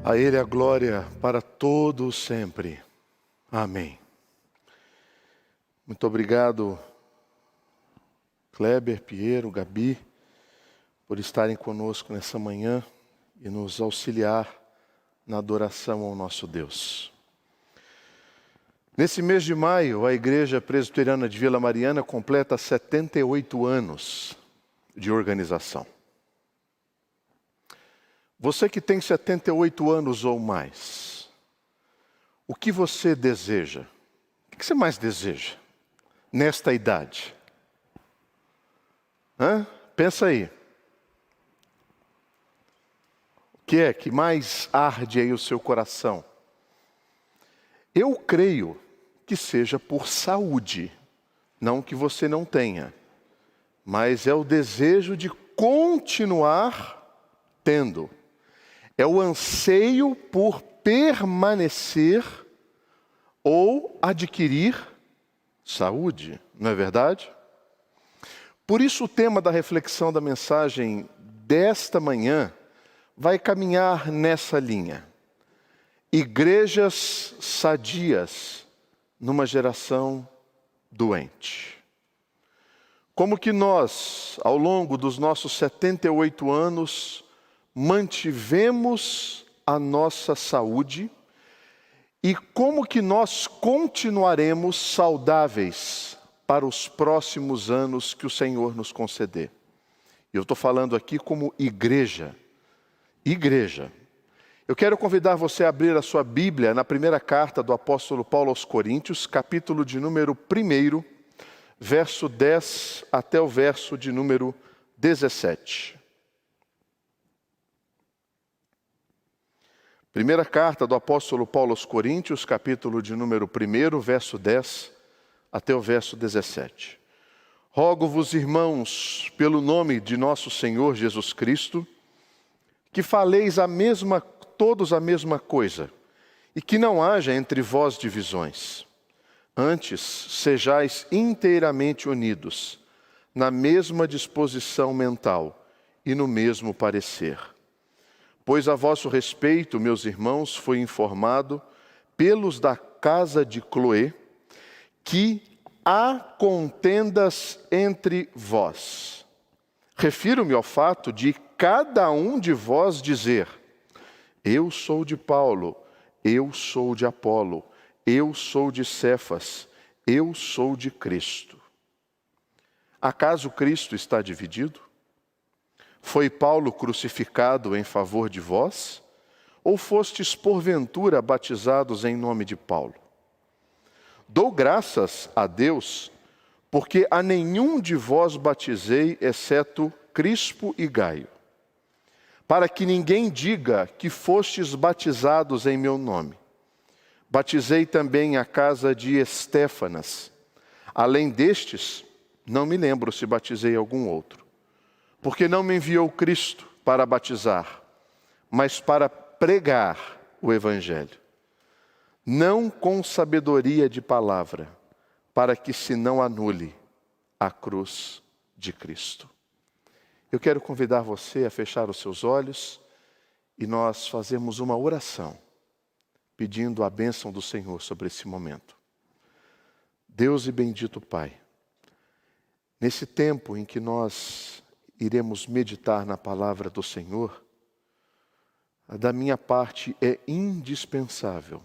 A Ele a glória para todos sempre. Amém. Muito obrigado, Kleber, Piero, Gabi, por estarem conosco nessa manhã e nos auxiliar na adoração ao nosso Deus. Nesse mês de maio, a Igreja Presbiteriana de Vila Mariana completa 78 anos de organização. Você que tem 78 anos ou mais, o que você deseja? O que você mais deseja nesta idade? Pensa aí. O que é que mais arde aí o seu coração? Eu creio que seja por saúde, não que você não tenha, mas é o desejo de continuar tendo. É o anseio por permanecer ou adquirir saúde, não é verdade? Por isso o tema da reflexão da mensagem desta manhã vai caminhar nessa linha. Igrejas sadias numa geração doente. Como que nós, ao longo dos nossos 78 anos, mantivemos a nossa saúde e como que nós continuaremos saudáveis para os próximos anos que o Senhor nos conceder. Eu estou falando aqui como igreja. Igreja. Eu quero convidar você a abrir a sua Bíblia na primeira carta do apóstolo Paulo aos Coríntios, capítulo de número 1, verso 10 até o verso de número 17. Primeira carta do apóstolo Paulo aos Coríntios, capítulo de número 1, verso 10 até o verso 17. Rogo-vos, irmãos, pelo nome de nosso Senhor Jesus Cristo, que faleis todos a mesma coisa, e que não haja entre vós divisões. Antes, sejais inteiramente unidos, na mesma disposição mental e no mesmo parecer. Pois a vosso respeito, meus irmãos, foi informado pelos da casa de Cloé, que há contendas entre vós. Refiro-me ao fato de cada um de vós dizer: eu sou de Paulo, eu sou de Apolo, eu sou de Cefas, eu sou de Cristo. Acaso Cristo está dividido? Foi Paulo crucificado em favor de vós? Ou fostes porventura batizados em nome de Paulo? Dou graças a Deus, porque a nenhum de vós batizei, exceto Crispo e Gaio, para que ninguém diga que fostes batizados em meu nome. Batizei também a casa de Estéfanas. Além destes, não me lembro se batizei algum outro. Porque não me enviou Cristo para batizar, mas para pregar o Evangelho. Não com sabedoria de palavra, para que se não anule a cruz de Cristo. Eu quero convidar você a fechar os seus olhos e nós fazemos uma oração, pedindo a bênção do Senhor sobre esse momento. Deus e bendito Pai, nesse tempo em que nós iremos meditar na palavra do Senhor, da minha parte é indispensável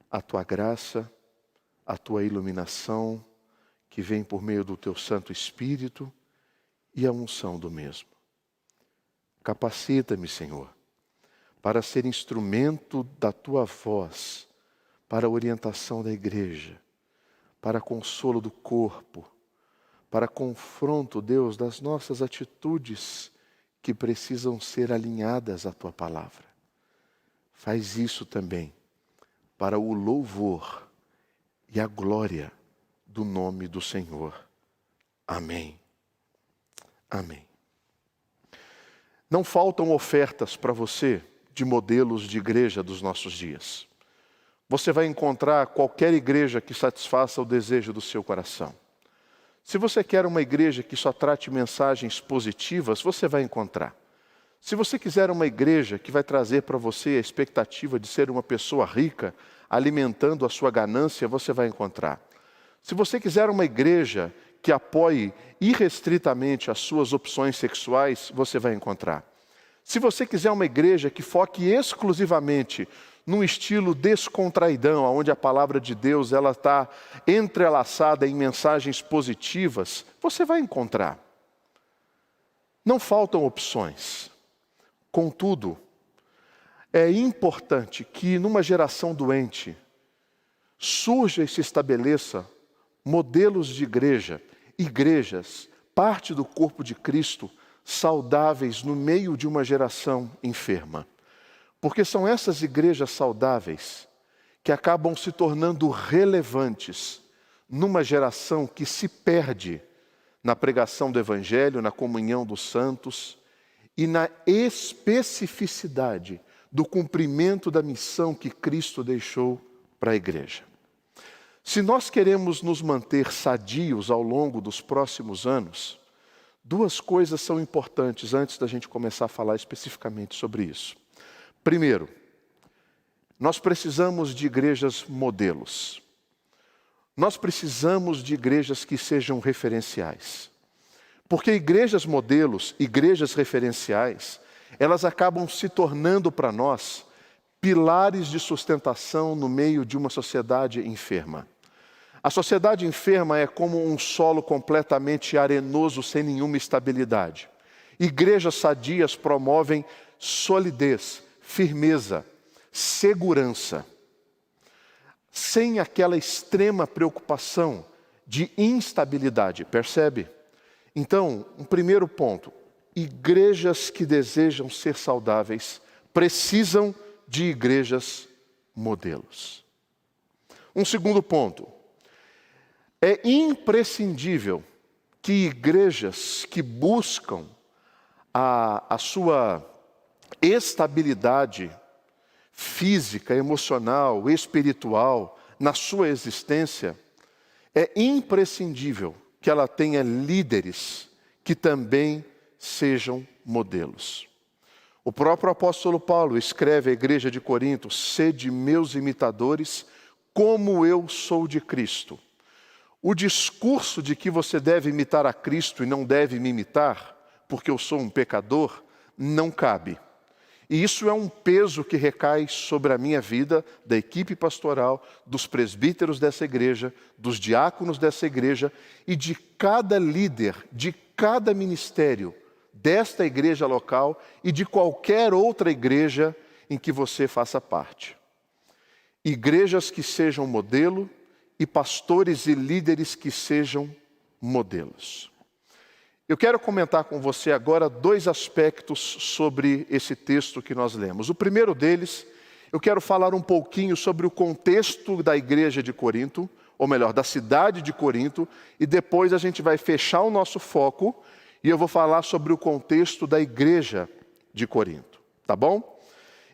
a Tua graça, a Tua iluminação, que vem por meio do Teu Santo Espírito e a unção do mesmo. Capacita-me, Senhor, para ser instrumento da Tua voz, para a orientação da igreja, para consolo do corpo, para confronto, Deus, das nossas atitudes que precisam ser alinhadas à Tua palavra. Faz isso também para o louvor e a glória do nome do Senhor. Amém. Amém. Não faltam ofertas para você de modelos de igreja dos nossos dias. Você vai encontrar qualquer igreja que satisfaça o desejo do seu coração. Se você quer uma igreja que só trate mensagens positivas, você vai encontrar. Se você quiser uma igreja que vai trazer para você a expectativa de ser uma pessoa rica, alimentando a sua ganância, você vai encontrar. Se você quiser uma igreja que apoie irrestritamente as suas opções sexuais, você vai encontrar. Se você quiser uma igreja que foque exclusivamente num estilo descontraidão, onde a palavra de Deus ela está entrelaçada em mensagens positivas, você vai encontrar. Não faltam opções. Contudo, é importante que numa geração doente surja e se estabeleça modelos de igrejas, parte do corpo de Cristo, saudáveis no meio de uma geração enferma. Porque são essas igrejas saudáveis que acabam se tornando relevantes numa geração que se perde na pregação do Evangelho, na comunhão dos santos e na especificidade do cumprimento da missão que Cristo deixou para a igreja. Se nós queremos nos manter sadios ao longo dos próximos anos, duas coisas são importantes antes da gente começar a falar especificamente sobre isso. Primeiro, nós precisamos de igrejas modelos. Nós precisamos de igrejas que sejam referenciais. Porque igrejas modelos, igrejas referenciais, elas acabam se tornando para nós pilares de sustentação no meio de uma sociedade enferma. A sociedade enferma é como um solo completamente arenoso, sem nenhuma estabilidade. Igrejas sadias promovem solidez, firmeza, segurança, sem aquela extrema preocupação de instabilidade, percebe? Então, um primeiro ponto, igrejas que desejam ser saudáveis precisam de igrejas modelos. Um segundo ponto, é imprescindível que igrejas que buscam a sua estabilidade física, emocional, espiritual na sua existência, é imprescindível que ela tenha líderes que também sejam modelos. O próprio apóstolo Paulo escreve à igreja de Corinto: sede meus imitadores, como eu sou de Cristo. O discurso de que você deve imitar a Cristo e não deve me imitar, porque eu sou um pecador, não cabe. E isso é um peso que recai sobre a minha vida, da equipe pastoral, dos presbíteros dessa igreja, dos diáconos dessa igreja e de cada líder, de cada ministério desta igreja local e de qualquer outra igreja em que você faça parte. Igrejas que sejam modelo e pastores e líderes que sejam modelos. Eu quero comentar com você agora dois aspectos sobre esse texto que nós lemos. O primeiro deles, eu quero falar um pouquinho sobre o contexto da igreja de Corinto, ou melhor, da cidade de Corinto, e depois a gente vai fechar o nosso foco e eu vou falar sobre o contexto da igreja de Corinto, tá bom?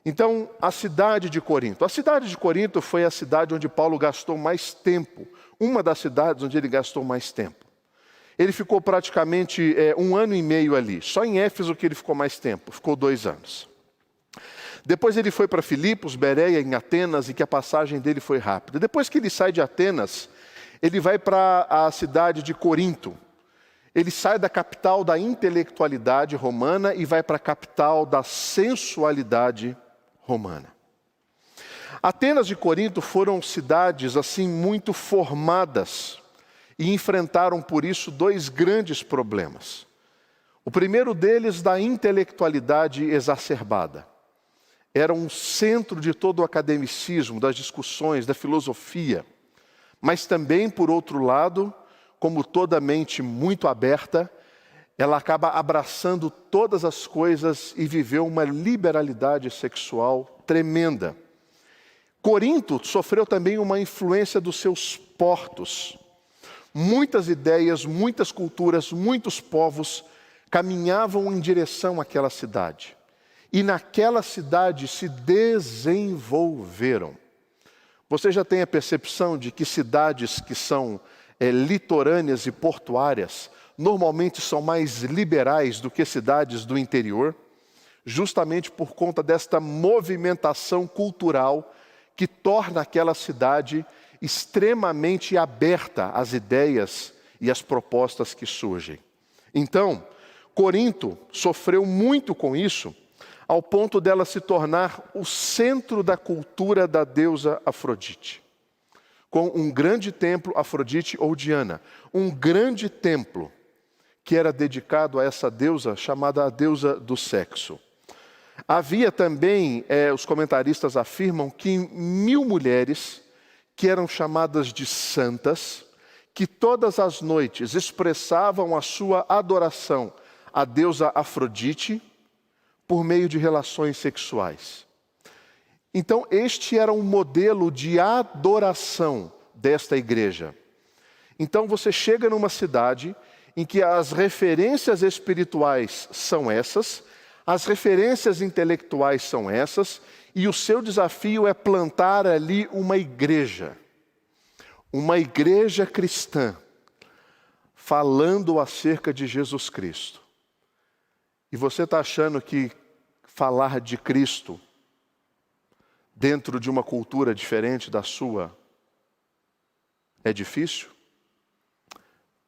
Então, a cidade de Corinto. A cidade de Corinto foi a cidade onde Paulo gastou mais tempo, uma das cidades onde ele gastou mais tempo. Ele ficou praticamente 1 ano e meio ali. Só em Éfeso que ele ficou mais tempo, ficou 2 anos. Depois ele foi para Filipos, Bereia, em Atenas, e que a passagem dele foi rápida. Depois que ele sai de Atenas, ele vai para a cidade de Corinto. Ele sai da capital da intelectualidade romana e vai para a capital da sensualidade romana. Atenas e Corinto foram cidades assim muito formadas e enfrentaram por isso 2 grandes problemas. O primeiro deles, da intelectualidade exacerbada. Era um centro de todo o academicismo, das discussões, da filosofia. Mas também, por outro lado, como toda mente muito aberta, ela acaba abraçando todas as coisas e viveu uma liberalidade sexual tremenda. Corinto sofreu também uma influência dos seus portos. Muitas ideias, muitas culturas, muitos povos caminhavam em direção àquela cidade. E naquela cidade se desenvolveram. Você já tem a percepção de que cidades que são litorâneas e portuárias normalmente são mais liberais do que cidades do interior? justamente por conta desta movimentação cultural que torna aquela cidade extremamente aberta às ideias e às propostas que surgem. Então, Corinto sofreu muito com isso, ao ponto dela se tornar o centro da cultura da deusa Afrodite. Com um grande templo, Afrodite ou Diana, um grande templo que era dedicado a essa deusa, chamada a deusa do sexo. Havia também, os comentaristas afirmam, que 1000 mulheres, que eram chamadas de santas, que todas as noites expressavam a sua adoração à deusa Afrodite por meio de relações sexuais. Então, este era um modelo de adoração desta igreja. Então, você chega numa cidade em que as referências espirituais são essas, as referências intelectuais são essas, e o seu desafio é plantar ali uma igreja cristã, falando acerca de Jesus Cristo. E você está achando que falar de Cristo dentro de uma cultura diferente da sua é difícil?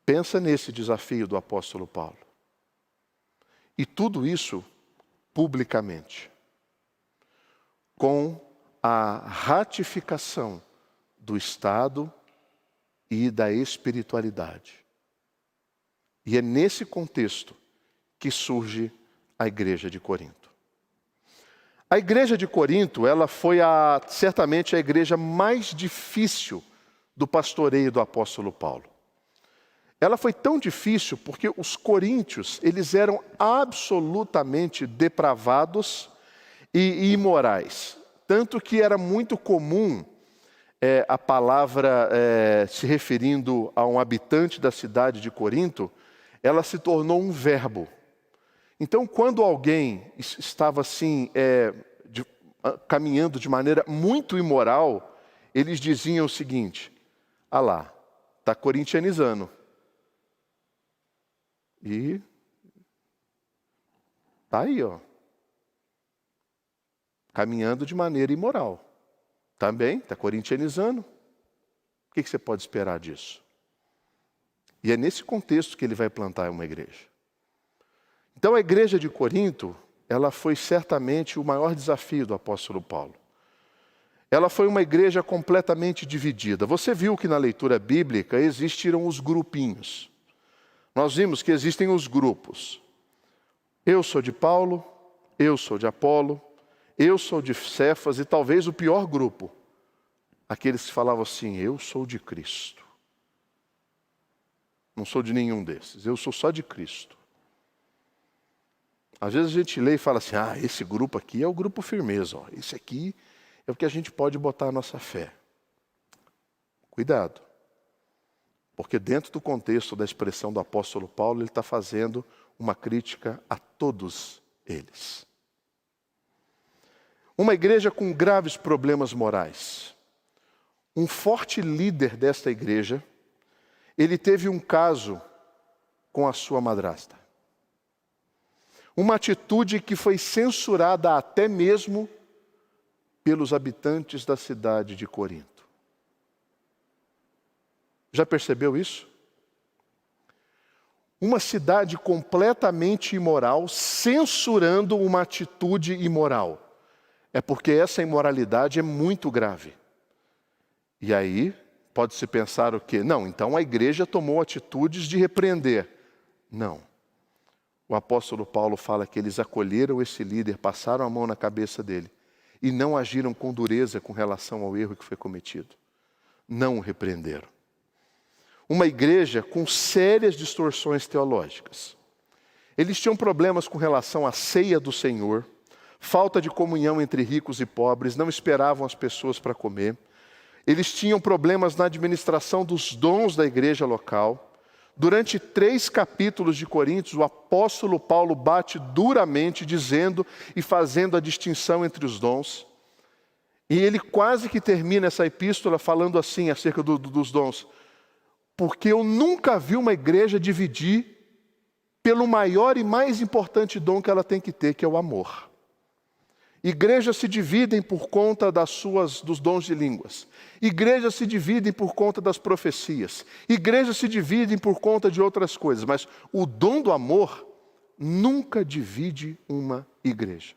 Pensa nesse desafio do apóstolo Paulo. E tudo isso publicamente, com a ratificação do Estado e da espiritualidade. E é nesse contexto que surge a igreja de Corinto. A igreja de Corinto, ela foi certamente a igreja mais difícil do pastoreio do apóstolo Paulo. Ela foi tão difícil porque os coríntios, eles eram absolutamente depravados e imorais. Tanto que era muito comum a palavra se referindo a um habitante da cidade de Corinto, ela se tornou um verbo. Então, quando alguém estava assim, caminhando de maneira muito imoral, eles diziam o seguinte: ah lá, está corintianizando. E está aí, ó, caminhando de maneira imoral. Também está corintianizando. O que você pode esperar disso? E é nesse contexto que ele vai plantar uma igreja. Então a igreja de Corinto, ela foi certamente o maior desafio do apóstolo Paulo. Ela foi uma igreja completamente dividida. Você viu que na leitura bíblica existiram os grupinhos. Nós vimos que existem os grupos. Eu sou de Paulo, eu sou de Apolo, eu sou de Cefas e talvez o pior grupo, aqueles que falavam assim: eu sou de Cristo. Não sou de nenhum desses, eu sou só de Cristo. Às vezes a gente lê e fala assim: ah, esse grupo aqui é o grupo firmeza, ó. Esse aqui é o que a gente pode botar a nossa fé. Cuidado. Porque dentro do contexto da expressão do apóstolo Paulo, ele está fazendo uma crítica a todos eles. Uma igreja com graves problemas morais. Um forte líder desta igreja, ele teve um caso com a sua madrasta. Uma atitude que foi censurada até mesmo pelos habitantes da cidade de Corinto. Já percebeu isso? Uma cidade completamente imoral, censurando uma atitude imoral. É porque essa imoralidade é muito grave. E aí, pode-se pensar o quê? Não, então a igreja tomou atitudes de repreender. Não. O apóstolo Paulo fala que eles acolheram esse líder, passaram a mão na cabeça dele e não agiram com dureza com relação ao erro que foi cometido. Não o repreenderam. Uma igreja com sérias distorções teológicas. Eles tinham problemas com relação à ceia do Senhor, falta de comunhão entre ricos e pobres, não esperavam as pessoas para comer. Eles tinham problemas na administração dos dons da igreja local. Durante 3 capítulos de Coríntios, o apóstolo Paulo bate duramente, dizendo e fazendo a distinção entre os dons. E ele quase que termina essa epístola falando assim acerca dos dons: porque eu nunca vi uma igreja dividir pelo maior e mais importante dom que ela tem que ter, que é o amor. Igrejas se dividem por conta dos dons de línguas. Igrejas se dividem por conta das profecias. Igrejas se dividem por conta de outras coisas. Mas o dom do amor nunca divide uma igreja.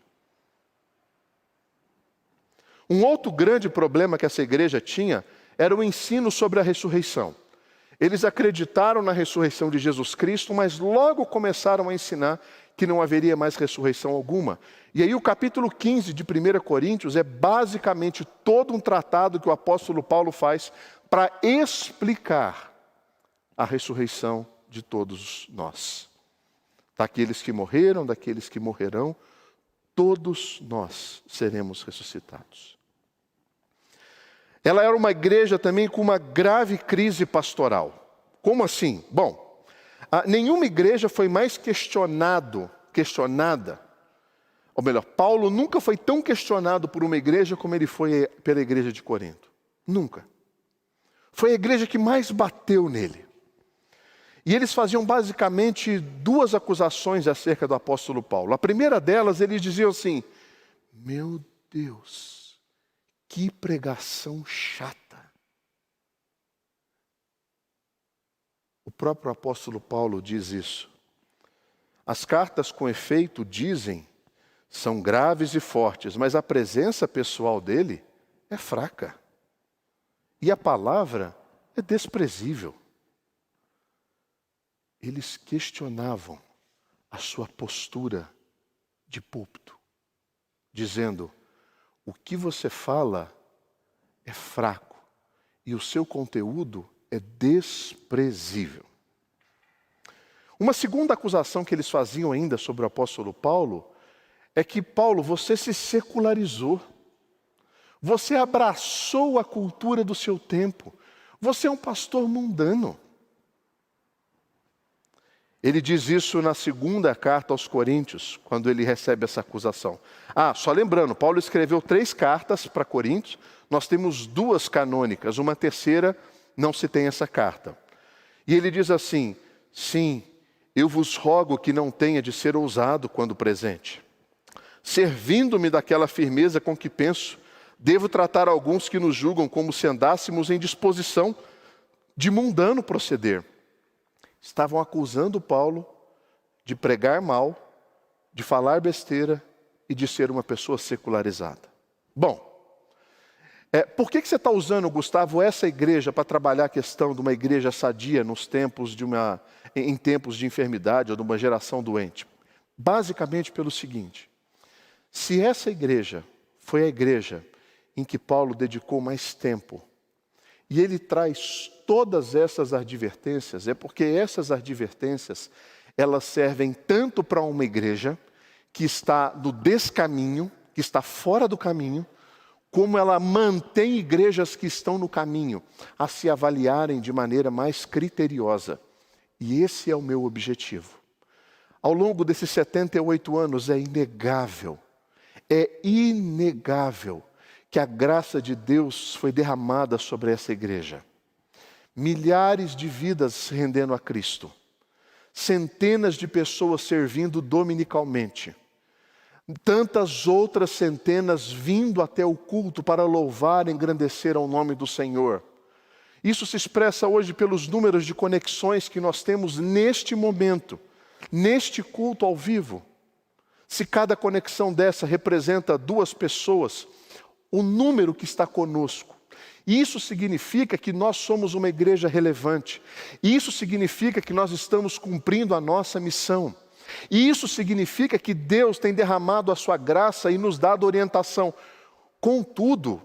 Um outro grande problema que essa igreja tinha era o ensino sobre a ressurreição. Eles acreditaram na ressurreição de Jesus Cristo, mas logo começaram a ensinar que não haveria mais ressurreição alguma. E aí o capítulo 15 de 1 Coríntios é basicamente todo um tratado que o apóstolo Paulo faz para explicar a ressurreição de todos nós. Daqueles que morreram, daqueles que morrerão, todos nós seremos ressuscitados. Ela era uma igreja também com uma grave crise pastoral. Como assim? Bom, nenhuma igreja foi mais questionada, ou melhor, Paulo nunca foi tão questionado por uma igreja como ele foi pela igreja de Corinto. Nunca. Foi a igreja que mais bateu nele. E eles faziam basicamente duas acusações acerca do apóstolo Paulo. A primeira delas, eles diziam assim: meu Deus, que pregação chata. O próprio apóstolo Paulo diz isso. As cartas com efeito dizem, são graves e fortes, mas a presença pessoal dele é fraca. E a palavra é desprezível. Eles questionavam a sua postura de púlpito, dizendo: o que você fala é fraco e o seu conteúdo é desprezível. Uma segunda acusação que eles faziam ainda sobre o apóstolo Paulo é que: Paulo, você se secularizou, você abraçou a cultura do seu tempo, você é um pastor mundano. Ele diz isso na segunda carta aos Coríntios, quando ele recebe essa acusação. Só lembrando, Paulo escreveu 3 cartas para Coríntios, nós temos 2 canônicas, uma terceira não se tem essa carta. E ele diz assim: sim, eu vos rogo que não tenha de ser ousado quando presente. Servindo-me daquela firmeza com que penso, devo tratar alguns que nos julgam como se andássemos em disposição de mundano proceder. Estavam acusando Paulo de pregar mal, de falar besteira e de ser uma pessoa secularizada. Bom, por que você está usando, Gustavo, essa igreja para trabalhar a questão de uma igreja sadia em tempos de enfermidade ou de uma geração doente? Basicamente pelo seguinte: se essa igreja foi a igreja em que Paulo dedicou mais tempo, e ele traz todas essas advertências, é porque essas advertências, elas servem tanto para uma igreja que está no descaminho, que está fora do caminho, como ela mantém igrejas que estão no caminho a se avaliarem de maneira mais criteriosa. E esse é o meu objetivo. Ao longo desses 78 anos é inegável que a graça de Deus foi derramada sobre essa igreja. Milhares de vidas rendendo a Cristo. Centenas de pessoas servindo dominicalmente. Tantas outras centenas vindo até o culto para louvar e engrandecer ao nome do Senhor. Isso se expressa hoje pelos números de conexões que nós temos neste momento, neste culto ao vivo. Se cada conexão dessa representa 2 pessoas, o número que está conosco. Isso significa que nós somos uma igreja relevante. Isso significa que nós estamos cumprindo a nossa missão. E isso significa que Deus tem derramado a sua graça e nos dado orientação. Contudo,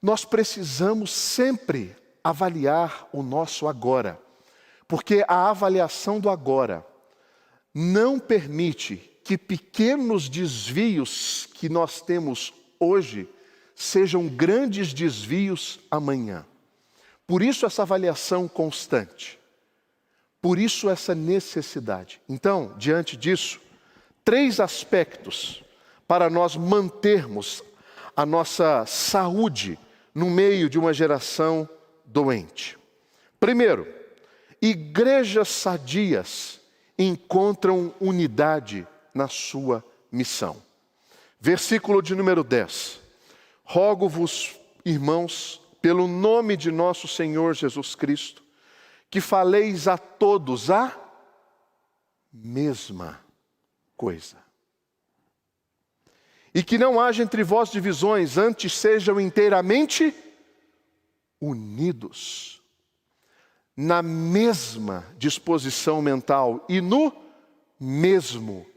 nós precisamos sempre avaliar o nosso agora. Porque a avaliação do agora não permite que pequenos desvios que nós temos hoje sejam grandes desvios amanhã. Por isso essa avaliação constante. Por isso essa necessidade. Então, diante disso, 3 aspectos para nós mantermos a nossa saúde no meio de uma geração doente. Primeiro, igrejas sadias encontram unidade na sua missão. Versículo de número 10. Rogo-vos, irmãos, pelo nome de nosso Senhor Jesus Cristo, que faleis a todos a mesma coisa. E que não haja entre vós divisões, antes sejam inteiramente unidos, na mesma disposição mental e no mesmo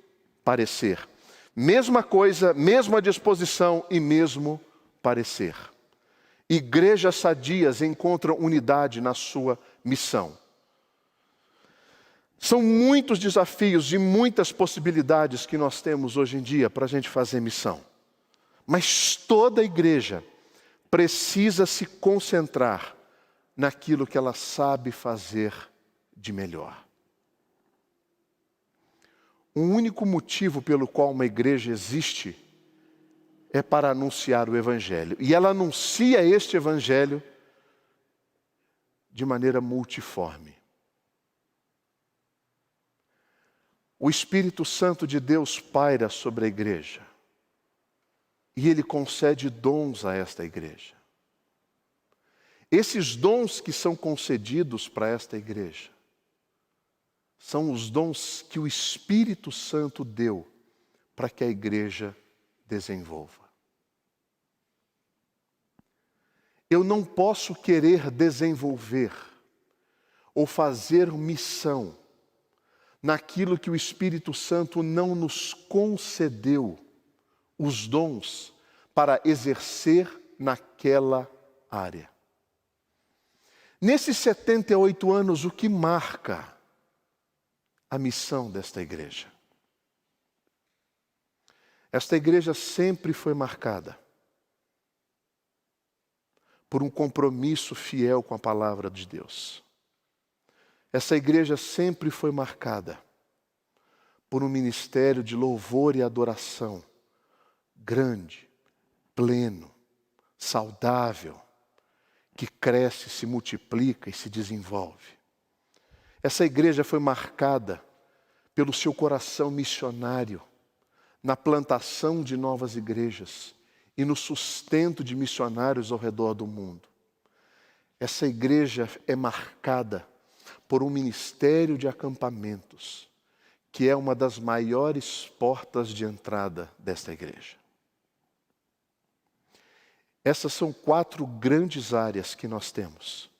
parecer. Mesma coisa, mesma disposição e mesmo parecer. Igrejas sadias encontram unidade na sua missão. São muitos desafios e muitas possibilidades que nós temos hoje em dia para a gente fazer missão. Mas toda igreja precisa se concentrar naquilo que ela sabe fazer de melhor. O único motivo pelo qual uma igreja existe é para anunciar o Evangelho. E ela anuncia este Evangelho de maneira multiforme. O Espírito Santo de Deus paira sobre a igreja. E Ele concede dons a esta igreja. Esses dons que são concedidos para esta igreja são os dons que o Espírito Santo deu para que a igreja desenvolva. Eu não posso querer desenvolver ou fazer missão naquilo que o Espírito Santo não nos concedeu os dons para exercer naquela área. Nesses 78 anos, o que marca a missão desta igreja? Esta igreja sempre foi marcada por um compromisso fiel com a palavra de Deus. Essa igreja sempre foi marcada por um ministério de louvor e adoração grande, pleno, saudável, que cresce, se multiplica e se desenvolve. Essa igreja foi marcada pelo seu coração missionário, na plantação de novas igrejas e no sustento de missionários ao redor do mundo. Essa igreja é marcada por um ministério de acampamentos, que é uma das maiores portas de entrada desta igreja. Essas são 4 grandes áreas que nós temos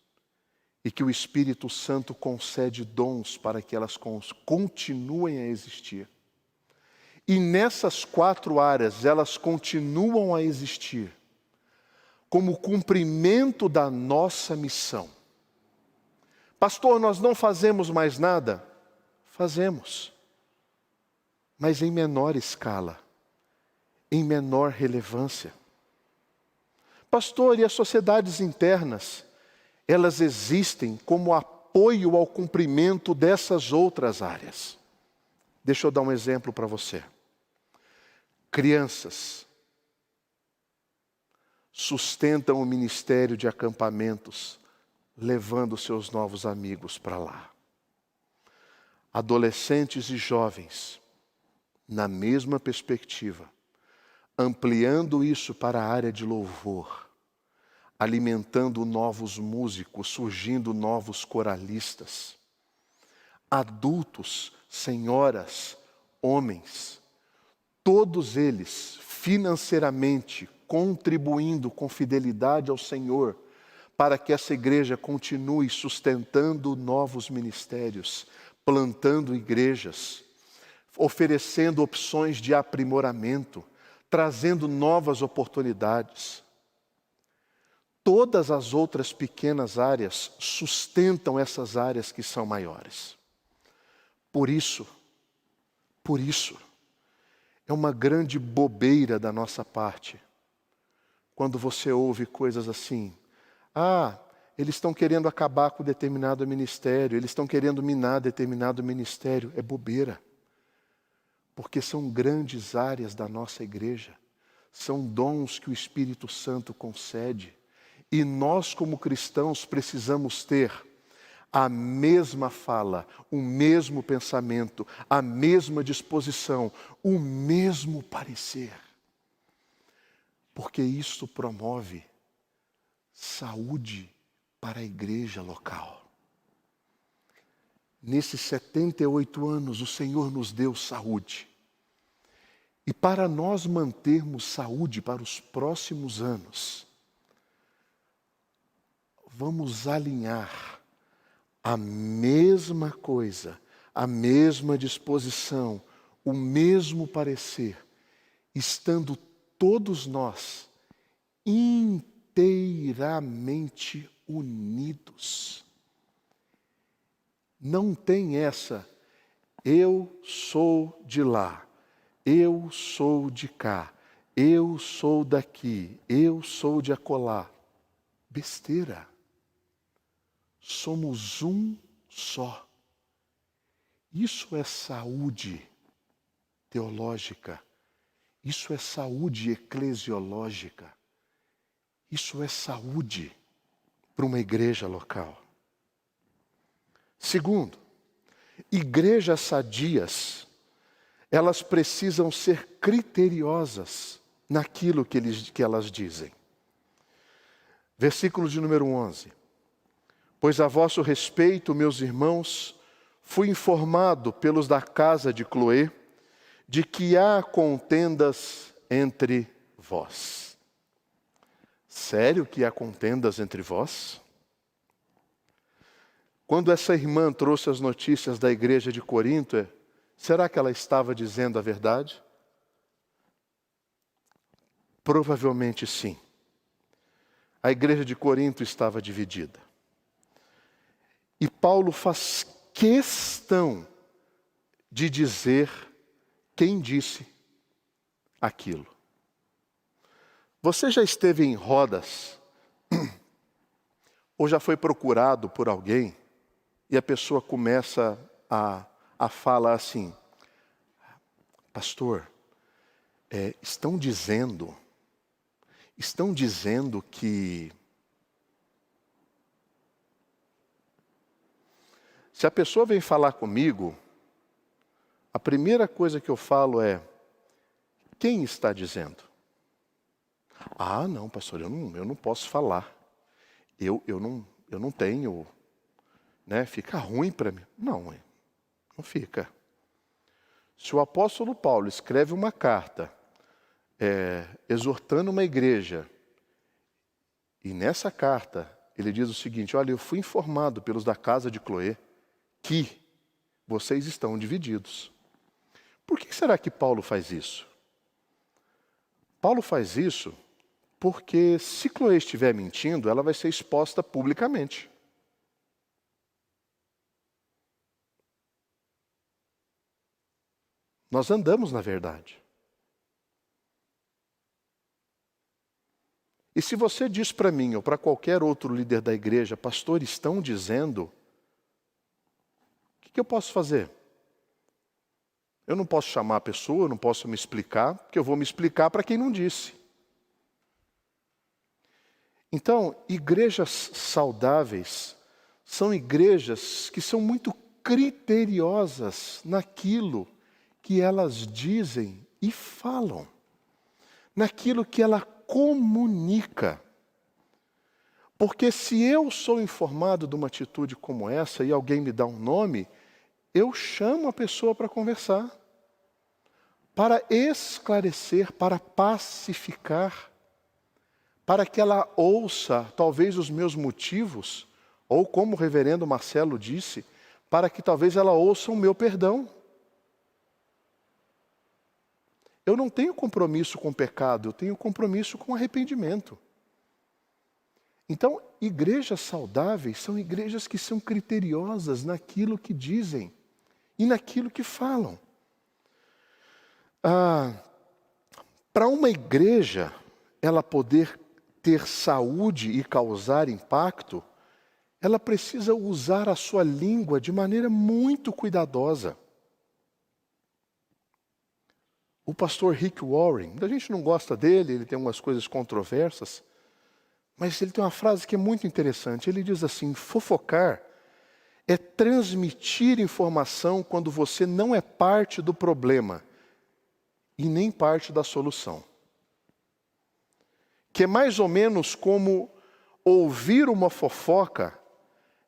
e que o Espírito Santo concede dons para que elas continuem a existir. E nessas 4 áreas, elas continuam a existir como cumprimento da nossa missão. Pastor, nós não fazemos mais nada? Fazemos, mas em menor escala, em menor relevância. Pastor, e as sociedades internas? Elas existem como apoio ao cumprimento dessas outras áreas. Deixa eu dar um exemplo para você. Crianças sustentam o ministério de acampamentos, levando seus novos amigos para lá. Adolescentes e jovens, na mesma perspectiva, ampliando isso para a área de louvor, alimentando novos músicos, surgindo novos coralistas. Adultos, senhoras, homens, todos eles financeiramente contribuindo com fidelidade ao Senhor, para que essa igreja continue sustentando novos ministérios, plantando igrejas, oferecendo opções de aprimoramento, trazendo novas oportunidades. Todas as outras pequenas áreas sustentam essas áreas que são maiores. Por isso, é uma grande bobeira da nossa parte quando você ouve coisas assim: eles estão querendo acabar com determinado ministério, eles estão querendo minar determinado ministério. É bobeira, porque são grandes áreas da nossa igreja, são dons que o Espírito Santo concede, e nós como cristãos precisamos ter a mesma fala, o mesmo pensamento, a mesma disposição, o mesmo parecer. Porque isso promove saúde para a igreja local. Nesses 78 anos, o Senhor nos deu saúde. E para nós mantermos saúde para os próximos anos, vamos alinhar a mesma coisa, a mesma disposição, o mesmo parecer, estando todos nós inteiramente unidos. Não tem essa, eu sou de lá, eu sou de cá, eu sou daqui, eu sou de acolá. Besteira. Somos um só. Isso é saúde teológica. Isso é saúde eclesiológica. Isso é saúde para uma igreja local. Segundo, igrejas sadias, elas precisam ser criteriosas naquilo que elas dizem. Versículo de número 11. Pois a vosso respeito, meus irmãos, fui informado pelos da casa de Cloé, de que há contendas entre vós. Sério que há contendas entre vós? Quando essa irmã trouxe as notícias da igreja de Corinto, será que ela estava dizendo a verdade? Provavelmente sim. A igreja de Corinto estava dividida. E Paulo faz questão de dizer quem disse aquilo. Você já esteve em rodas ou já foi procurado por alguém e a pessoa começa a falar assim: pastor, estão dizendo que... Se a pessoa vem falar comigo, a primeira coisa que eu falo é: quem está dizendo? Ah, não, pastor, eu não posso falar. Eu não tenho, né? Fica ruim para mim. Não fica. Se o apóstolo Paulo escreve uma carta exortando uma igreja, e nessa carta ele diz o seguinte: olha, eu fui informado pelos da casa de Cloé que vocês estão divididos. Por que será que Paulo faz isso? Paulo faz isso porque se Cloé estiver mentindo, ela vai ser exposta publicamente. Nós andamos na verdade. E se você diz para mim ou para qualquer outro líder da igreja: pastor, estão dizendo, o que eu posso fazer? Eu não posso chamar a pessoa, eu não posso me explicar, porque eu vou me explicar para quem não disse. Então, igrejas saudáveis são igrejas que são muito criteriosas naquilo que elas dizem e falam, naquilo que ela comunica. Porque se eu sou informado de uma atitude como essa e alguém me dá um nome, eu chamo a pessoa para conversar, para esclarecer, para pacificar, para que ela ouça talvez os meus motivos, ou como o reverendo Marcelo disse, para que talvez ela ouça o meu perdão. Eu não tenho compromisso com o pecado, eu tenho compromisso com o arrependimento. Então, igrejas saudáveis são igrejas que são criteriosas naquilo que dizem e naquilo que falam. Para uma igreja ela poder ter saúde e causar impacto, ela precisa usar a sua língua de maneira muito cuidadosa. O pastor Rick Warren, a gente não gosta dele, ele tem umas coisas controversas, mas ele tem uma frase que é muito interessante. Ele diz assim: fofocar é transmitir informação quando você não é parte do problema e nem parte da solução. Que é mais ou menos como ouvir uma fofoca,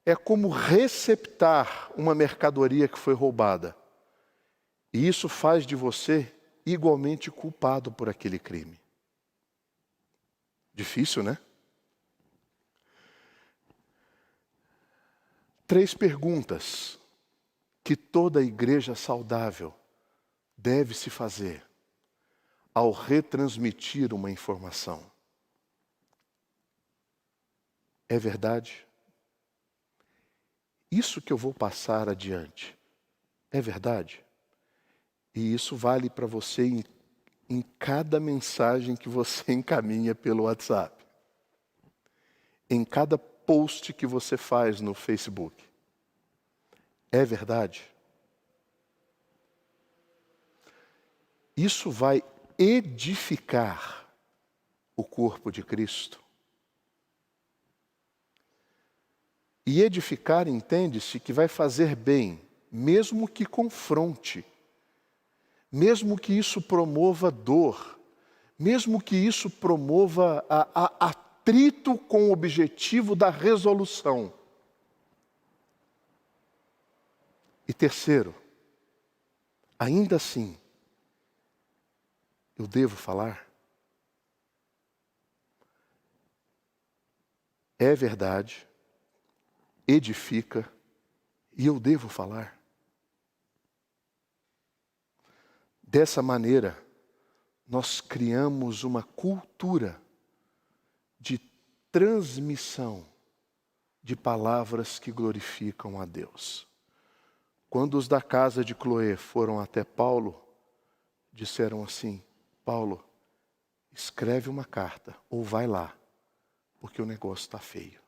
é como receptar uma mercadoria que foi roubada. E isso faz de você igualmente culpado por aquele crime. Difícil, né? 3 perguntas que toda igreja saudável deve se fazer ao retransmitir uma informação. É verdade? Isso que eu vou passar adiante é verdade? E isso vale para você em cada mensagem que você encaminha pelo WhatsApp. Em cada post que você faz no Facebook. É verdade? Isso vai edificar o corpo de Cristo. E edificar, entende-se, que vai fazer bem, mesmo que confronte, mesmo que isso promova dor, mesmo que isso promova atrito com o objetivo da resolução. E terceiro, ainda assim, eu devo falar? É verdade, edifica, e eu devo falar? Dessa maneira, nós criamos uma cultura de transmissão de palavras que glorificam a Deus. Quando os da casa de Cloé foram até Paulo, disseram assim: Paulo, escreve uma carta, ou vai lá, porque o negócio está feio.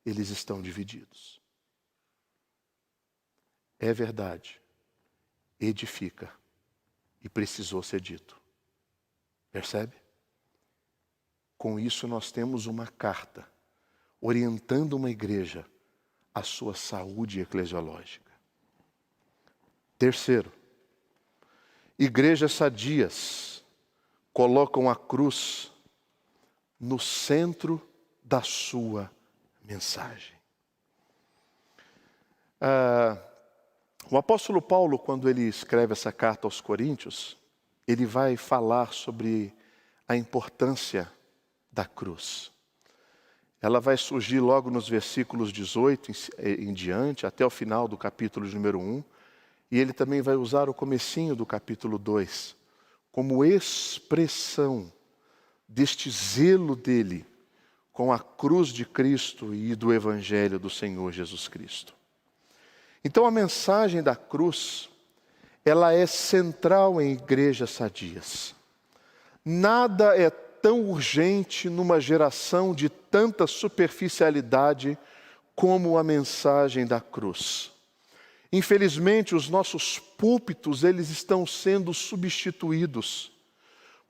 Eles estão divididos. É verdade, edifica, e precisou ser dito. Percebe? Com isso nós temos uma carta orientando uma igreja à sua saúde eclesiológica. Terceiro, igrejas sadias colocam a cruz no centro da sua mensagem. O apóstolo Paulo, quando ele escreve essa carta aos Coríntios, ele vai falar sobre a importância da cruz. Ela vai surgir logo nos versículos 18 em diante, até o final do capítulo de número 1. E ele também vai usar o comecinho do capítulo 2 como expressão deste zelo dele com a cruz de Cristo e do Evangelho do Senhor Jesus Cristo. Então a mensagem da cruz, ela é central em igrejas sadias. Nada é tão urgente numa geração de tanta superficialidade como a mensagem da cruz. Infelizmente, os nossos púlpitos, eles estão sendo substituídos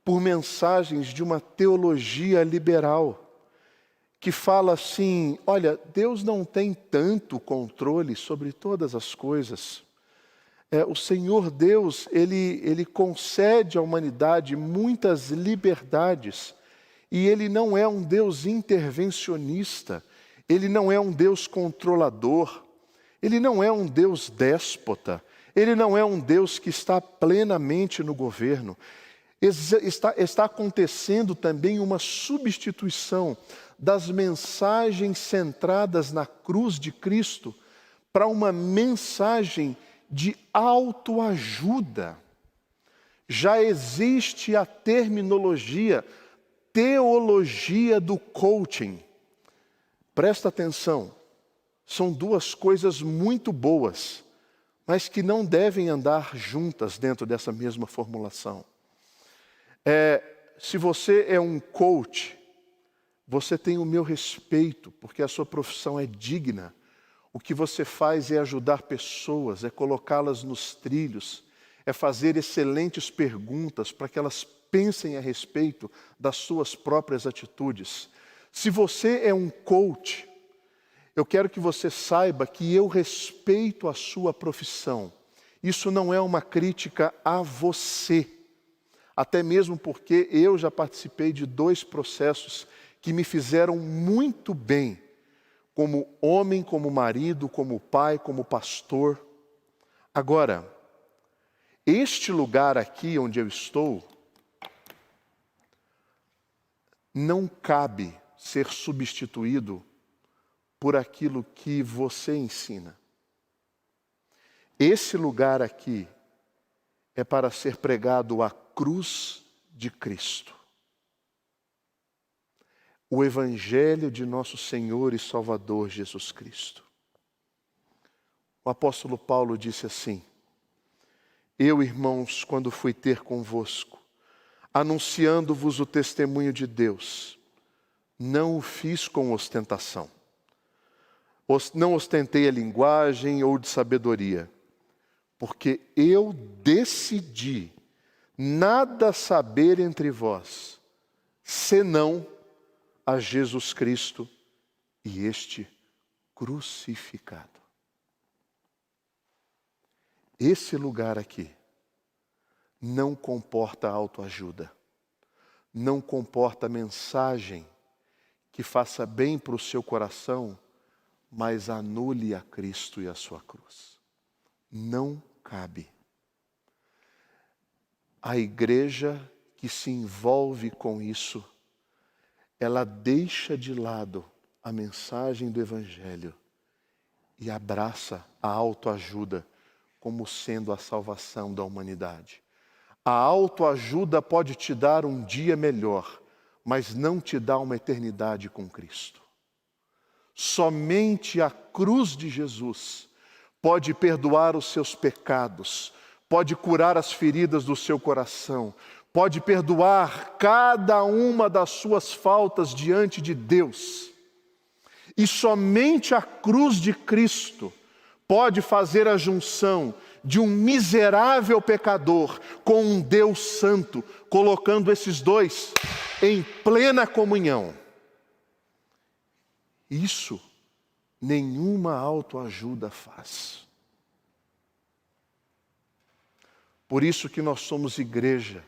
por mensagens de uma teologia liberal, que fala assim: olha, Deus não tem tanto controle sobre todas as coisas. O Senhor Deus, Ele concede à humanidade muitas liberdades, e Ele não é um Deus intervencionista, Ele não é um Deus controlador, Ele não é um Deus déspota, Ele não é um Deus que está plenamente no governo. Está acontecendo também uma substituição das mensagens centradas na cruz de Cristo para uma mensagem de autoajuda. Já existe a terminologia, teologia do coaching. Presta atenção. São duas coisas muito boas, mas que não devem andar juntas dentro dessa mesma formulação. Se você é um coach, você tem o meu respeito, porque a sua profissão é digna. O que você faz é ajudar pessoas, é colocá-las nos trilhos, é fazer excelentes perguntas para que elas pensem a respeito das suas próprias atitudes. Se você é um coach, Eu quero que você saiba que eu respeito a sua profissão. Isso não é uma crítica a você. Até mesmo porque eu já participei de 2 processos que me fizeram muito bem, como homem, como marido, como pai, como pastor. Agora, este lugar aqui onde eu estou, não cabe ser substituído por aquilo que você ensina. Esse lugar aqui é para ser pregado a cruz de Cristo. O Evangelho de nosso Senhor e Salvador Jesus Cristo. O apóstolo Paulo disse assim: eu, irmãos, quando fui ter convosco, anunciando-vos o testemunho de Deus, não o fiz com ostentação. Não ostentei a linguagem ou de sabedoria, porque eu decidi nada saber entre vós, senão a Jesus Cristo e este crucificado. Esse lugar aqui não comporta autoajuda, não comporta mensagem que faça bem para o seu coração, mas anule a Cristo e a sua cruz. Não cabe. A igreja que se envolve com isso, ela deixa de lado a mensagem do Evangelho e abraça a autoajuda como sendo a salvação da humanidade. A autoajuda pode te dar um dia melhor, mas não te dá uma eternidade com Cristo. Somente a cruz de Jesus pode perdoar os seus pecados, pode curar as feridas do seu coração, pode perdoar cada uma das suas faltas diante de Deus. E somente a cruz de Cristo pode fazer a junção de um miserável pecador com um Deus santo, colocando esses dois em plena comunhão. Isso nenhuma autoajuda faz. Por isso que nós somos igreja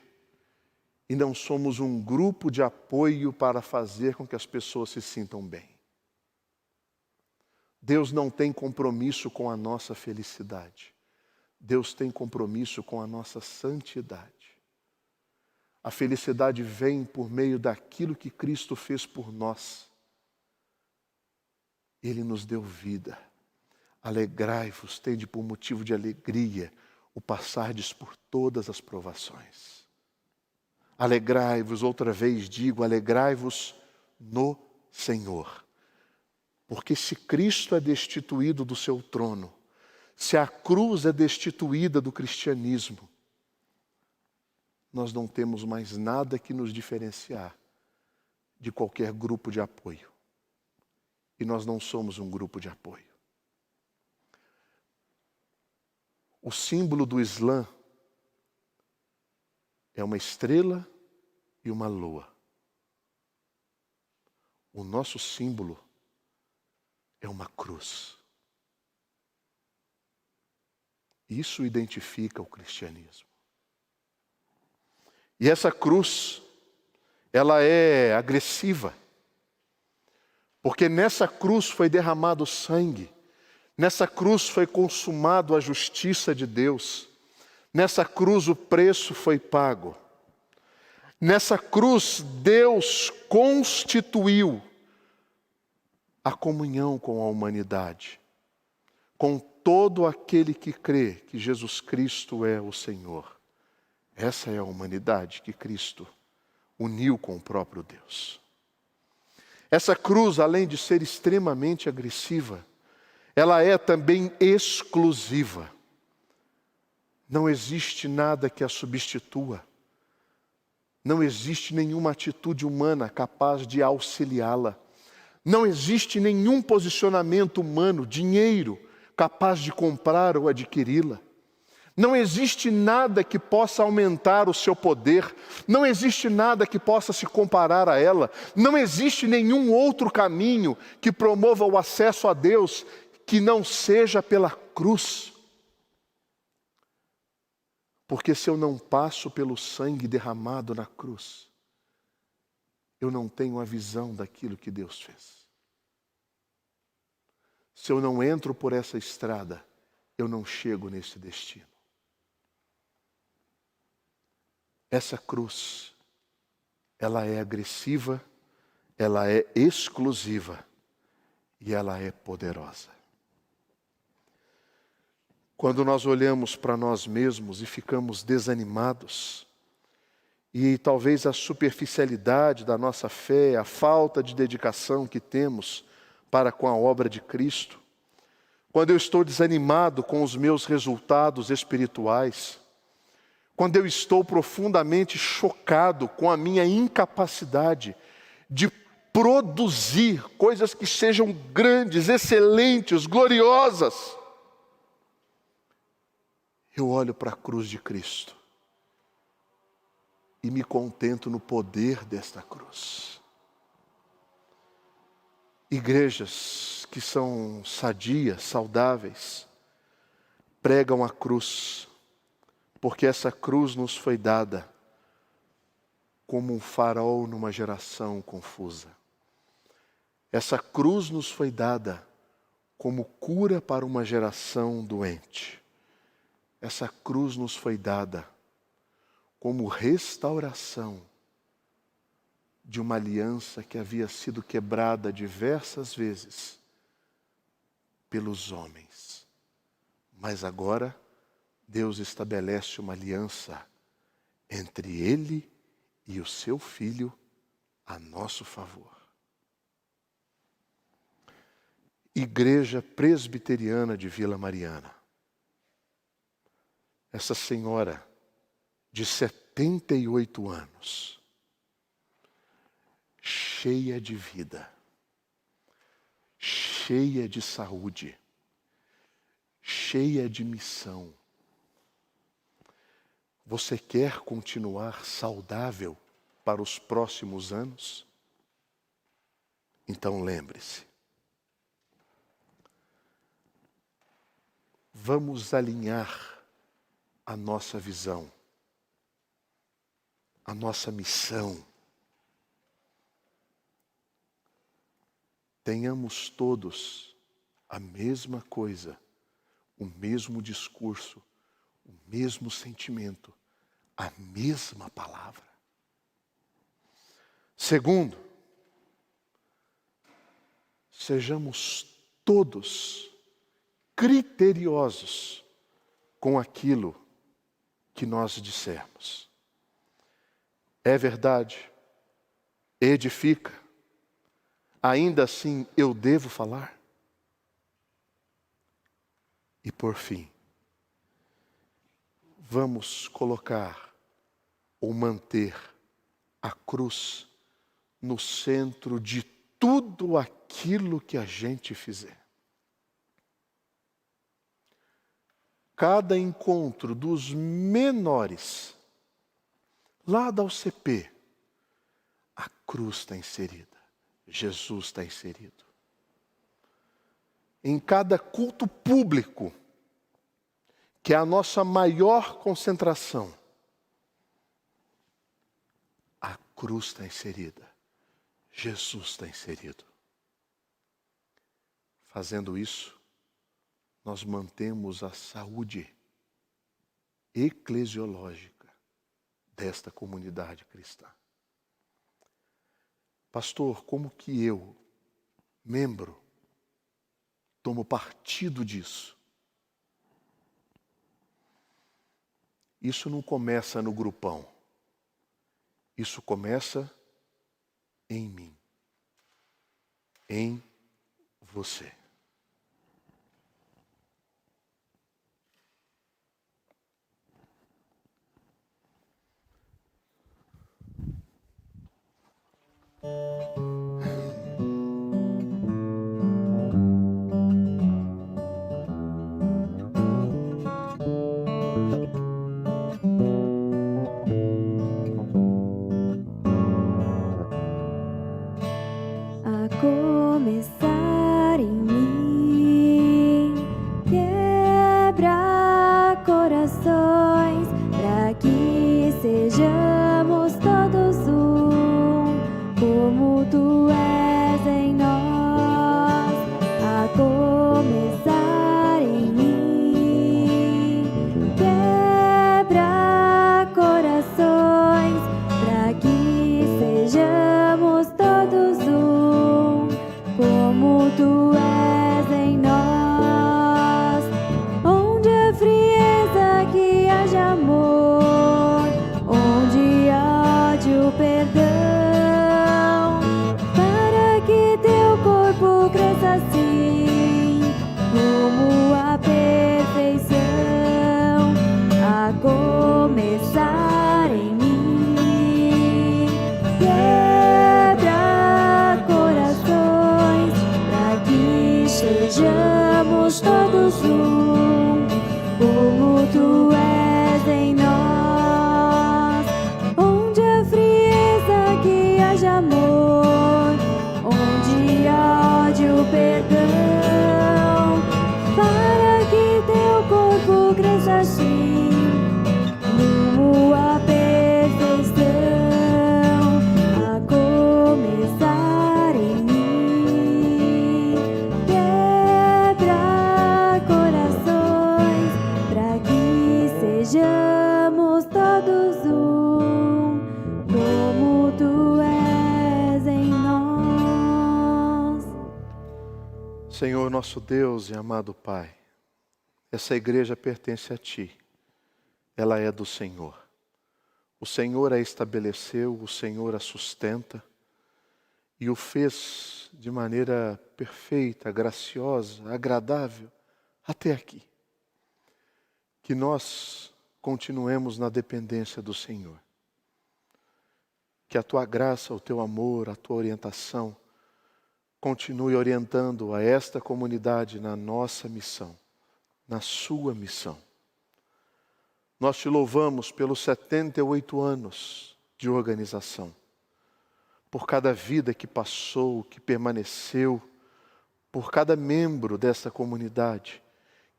e não somos um grupo de apoio para fazer com que as pessoas se sintam bem. Deus não tem compromisso com a nossa felicidade. Deus tem compromisso com a nossa santidade. A felicidade vem por meio daquilo que Cristo fez por nós. Ele nos deu vida. Alegrai-vos, tende por motivo de alegria o passardes por todas as provações. Alegrai-vos, outra vez digo, alegrai-vos no Senhor. Porque se Cristo é destituído do seu trono, se a cruz é destituída do cristianismo, nós não temos mais nada que nos diferenciar de qualquer grupo de apoio. E nós não somos um grupo de apoio. O símbolo do Islã é uma estrela e uma lua. O nosso símbolo é uma cruz. Isso identifica o cristianismo. E essa cruz, ela é agressiva. Porque nessa cruz foi derramado sangue. Nessa cruz foi consumado a justiça de Deus. Nessa cruz o preço foi pago. Nessa cruz Deus constituiu a comunhão com a humanidade, com todo aquele que crê que Jesus Cristo é o Senhor. Essa é a humanidade que Cristo uniu com o próprio Deus. Essa cruz, além de ser extremamente agressiva, ela é também exclusiva. Não existe nada que a substitua. Não existe nenhuma atitude humana capaz de auxiliá-la. Não existe nenhum posicionamento humano, dinheiro, capaz de comprar ou adquiri-la. Não existe nada que possa aumentar o seu poder, não existe nada que possa se comparar a ela, não existe nenhum outro caminho que promova o acesso a Deus que não seja pela cruz. Porque se eu não passo pelo sangue derramado na cruz, eu não tenho a visão daquilo que Deus fez. Se eu não entro por essa estrada, eu não chego nesse destino. Essa cruz, ela é agressiva, ela é exclusiva e ela é poderosa. Quando nós olhamos para nós mesmos e ficamos desanimados, e talvez a superficialidade da nossa fé, a falta de dedicação que temos para com a obra de Cristo, quando eu estou desanimado com os meus resultados espirituais, quando eu estou profundamente chocado com a minha incapacidade de produzir coisas que sejam grandes, excelentes, gloriosas, eu olho para a cruz de Cristo e me contento no poder desta cruz. Igrejas que são sadias, saudáveis, pregam a cruz, porque essa cruz nos foi dada como um farol numa geração confusa. Essa cruz nos foi dada como cura para uma geração doente. Essa cruz nos foi dada como restauração de uma aliança que havia sido quebrada diversas vezes pelos homens. Mas agora Deus estabelece uma aliança entre Ele e o seu Filho a nosso favor. Igreja Presbiteriana de Vila Mariana. Essa senhora de 78 anos, cheia de vida, cheia de saúde, cheia de missão. Você quer continuar saudável para os próximos anos? Então lembre-se. Vamos alinhar a nossa visão, a nossa missão. Tenhamos todos a mesma coisa, o mesmo discurso, o mesmo sentimento, a mesma palavra. Segundo, sejamos todos criteriosos com aquilo que nós dissermos. É verdade, edifica, ainda assim eu devo falar? E por fim, vamos colocar ou manter a cruz no centro de tudo aquilo que a gente fizer. Cada encontro dos menores, lá da UCP, a cruz está inserida, Jesus está inserido. Em cada culto público, que é a nossa maior concentração, a cruz está inserida, Jesus está inserido. Fazendo isso, nós mantemos a saúde eclesiológica desta comunidade cristã. Pastor, como que eu, membro, tomo partido disso? Isso não começa no grupão. Isso começa em mim, em você. a começar em mim. Quebra corações para que sejamos todos um, como tu és em nós, a começar em mim. Quebra corações para que sejamos todos um, como tu és em nós. Onde há frieza, que haja amor, onde há ódio, perdão, para que teu corpo cresça assim, como a perfeição, a começar em mim. Quebra corações para que sejamos todos um, como tu és em nós. Onde há frieza, que haja amor, onde há ódio, perdão, para que teu corpo cresça assim, como a perfeição, a começar em mim. Quebra corações para que sejamos todos um, como tu és em nós. Senhor nosso Deus e amado Pai, essa igreja pertence a Ti, ela é do Senhor. O Senhor a estabeleceu, o Senhor a sustenta e o fez de maneira perfeita, graciosa, agradável até aqui. Que nós continuemos na dependência do Senhor. Que a Tua graça, o Teu amor, a Tua orientação continue orientando a esta comunidade na nossa missão, na Sua missão. Nós Te louvamos pelos 78 anos de organização, por cada vida que passou, que permaneceu, por cada membro dessa comunidade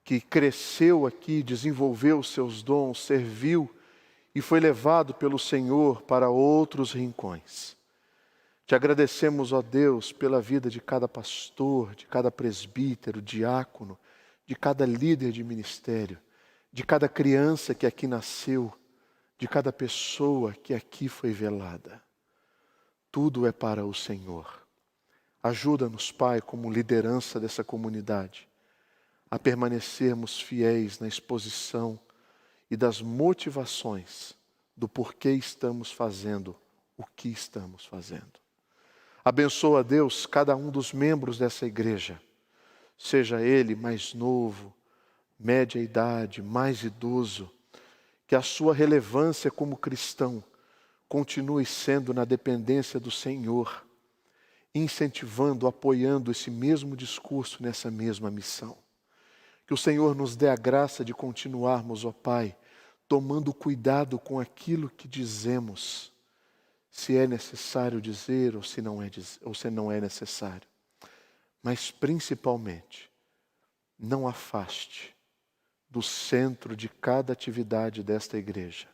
que cresceu aqui, desenvolveu seus dons, serviu e foi levado pelo Senhor para outros rincões. Te agradecemos, ó Deus, pela vida de cada pastor, de cada presbítero, diácono, de cada líder de ministério, de cada criança que aqui nasceu, de cada pessoa que aqui foi velada. Tudo é para o Senhor. Ajuda-nos, Pai, como liderança dessa comunidade, a permanecermos fiéis na exposição e das motivações do porquê estamos fazendo o que estamos fazendo. Abençoa, Deus, cada um dos membros dessa igreja, seja ele mais novo, média idade, mais idoso, que a sua relevância como cristão continue sendo na dependência do Senhor, incentivando, apoiando esse mesmo discurso nessa mesma missão. Que o Senhor nos dê a graça de continuarmos, ó Pai, tomando cuidado com aquilo que dizemos, se é necessário dizer ou se não é necessário. Mas principalmente, não afaste do centro de cada atividade desta igreja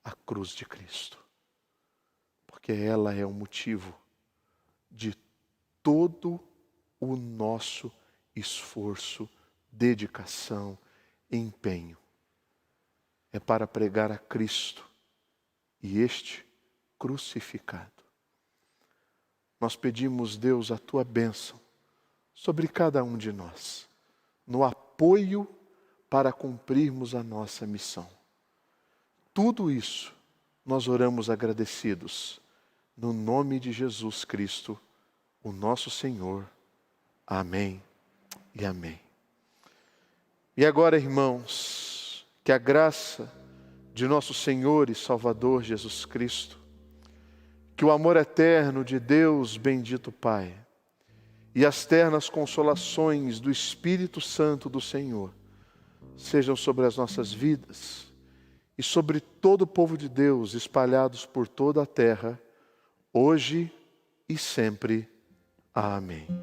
a cruz de Cristo, porque ela é o motivo de todo o nosso esforço, dedicação, empenho. É para pregar a Cristo e este crucificado. Nós pedimos, Deus, a Tua bênção sobre cada um de nós, no apoio para cumprirmos a nossa missão. Tudo isso nós oramos agradecidos, no nome de Jesus Cristo, o nosso Senhor. Amém e amém. E agora, irmãos, que a graça de nosso Senhor e Salvador Jesus Cristo, que o amor eterno de Deus bendito Pai e as ternas consolações do Espírito Santo do Senhor sejam sobre as nossas vidas e sobre todo o povo de Deus espalhados por toda a terra, hoje e sempre. Amém.